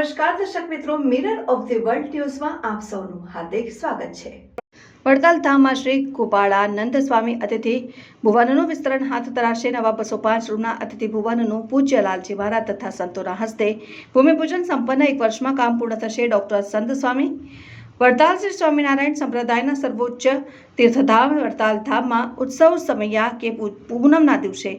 નમસ્કાર દર્શક મિત્રો, મિરર ઓફ ધી વર્લ્ડ ન્યૂઝમાં આપ સૌનું હાર્દિક સ્વાગત છે। વડતાલ ધામમાં શ્રી ગોપાળાનંદ સ્વામી અતિથિ ભુવનનું વિસ્તરણ હાથ ધરાશે। નવા 205 રૂમના અતિથિ ભુવનનું પૂજ્ય લાલજી મહારાજ તથા સંતોના હસ્તે ભૂમિપૂજન સંપન્ન 1 વર્ષમાં કામ પૂર્ણ થશે। ડોક્ટર સંત સ્વામી વડતાલ શ્રી સ્વામિનારાયણ સંપ્રદાયના સર્વોચ્ચ તીર્થધામ વડતાલ ધામમાં ઉત્સવ સમયા કે પૂનમના દિવસે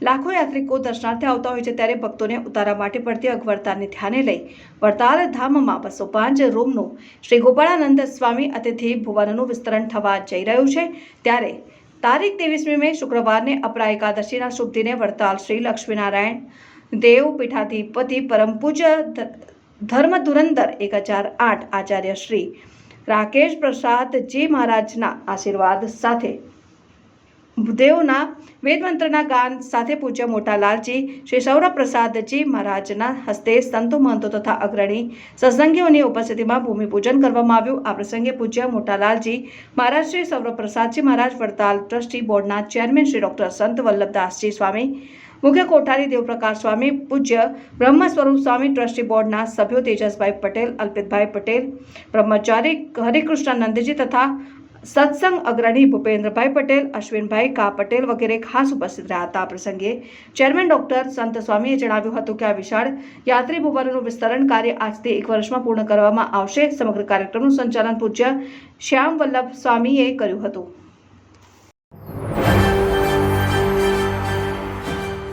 લાખો યાત્રિકો દર્શનાર્થે આવતા હોય છે, ત્યારે ભક્તોને ઉતારા માટે પડતી અગવડતાને ધ્યાને લઈ વડતાલ ધામમાં 205 રૂમનું શ્રી ગોપાળાનંદ સ્વામી અતિથિ ભુવનનું વિસ્તરણ થવા જઈ રહ્યું છે। ત્યારે તારીખ 23મી મે શુક્રવારને અપરા એકાદશીના શુભ દિને વડતાલ શ્રી લક્ષ્મીનારાયણ દેવ પીઠાધિપતિ પરમ પૂજ્ય ધર્મ ધુરંધર 1008 આચાર્ય શ્રી રાકેશ પ્રસાદજી મહારાજના આશીર્વાદ સાથે દેવના વેદ મંત્રના ગાન સાથે પૂજ્ય મોટા લાલજી શ્રી સૌરપ્રસાદજી મહારાજના હસ્તે સંતો મહંતો તથા અગ્રણી સત્સંગીઓની ઉપસ્થિતિમાં ભૂમિપૂજન કરવામાં આવ્યું। આ પ્રસંગે પૂજ્ય મોટા લાલજી મહારાજ શ્રી સૌરપ્રસાદજી મહારાજ, વડતાલ ટ્રસ્ટી બોર્ડના ચેરમેન શ્રી ડોક્ટર સંત વલ્લભદાસજી સ્વામી, મુખ્ય કોઠારી દેવપ્રકાશ સ્વામી, પૂજ્ય બ્રહ્મ સ્વરૂપ સ્વામી, ટ્રસ્ટી બોર્ડના સભ્યો તેજસભાઈ પટેલ, અલ્પિતભાઈ પટેલ, બ્રહ્મચારી હરિકૃષ્ણાનંદજી તથા સત્સંગ અગ્રણી ભૂપેન્દ્રભાઈ પટેલ, અશ્વિનભાઈ કા પટેલ વગેરે ખાસ ઉપસ્થિત રહ્યા હતા। આ પ્રસંગે ચેરમેન ડોક્ટર સંત સ્વામીએ જણાવ્યું હતું કે આ વિશાળ યાત્રી ભુવનનું વિસ્તરણ કાર્ય આજથી 1 વર્ષમાં પૂર્ણ કરવામાં આવશે। સમગ્ર કાર્યક્રમનું સંચાલન પૂજ્ય શ્યામ વલ્લભ સ્વામીએ કર્યું હતું।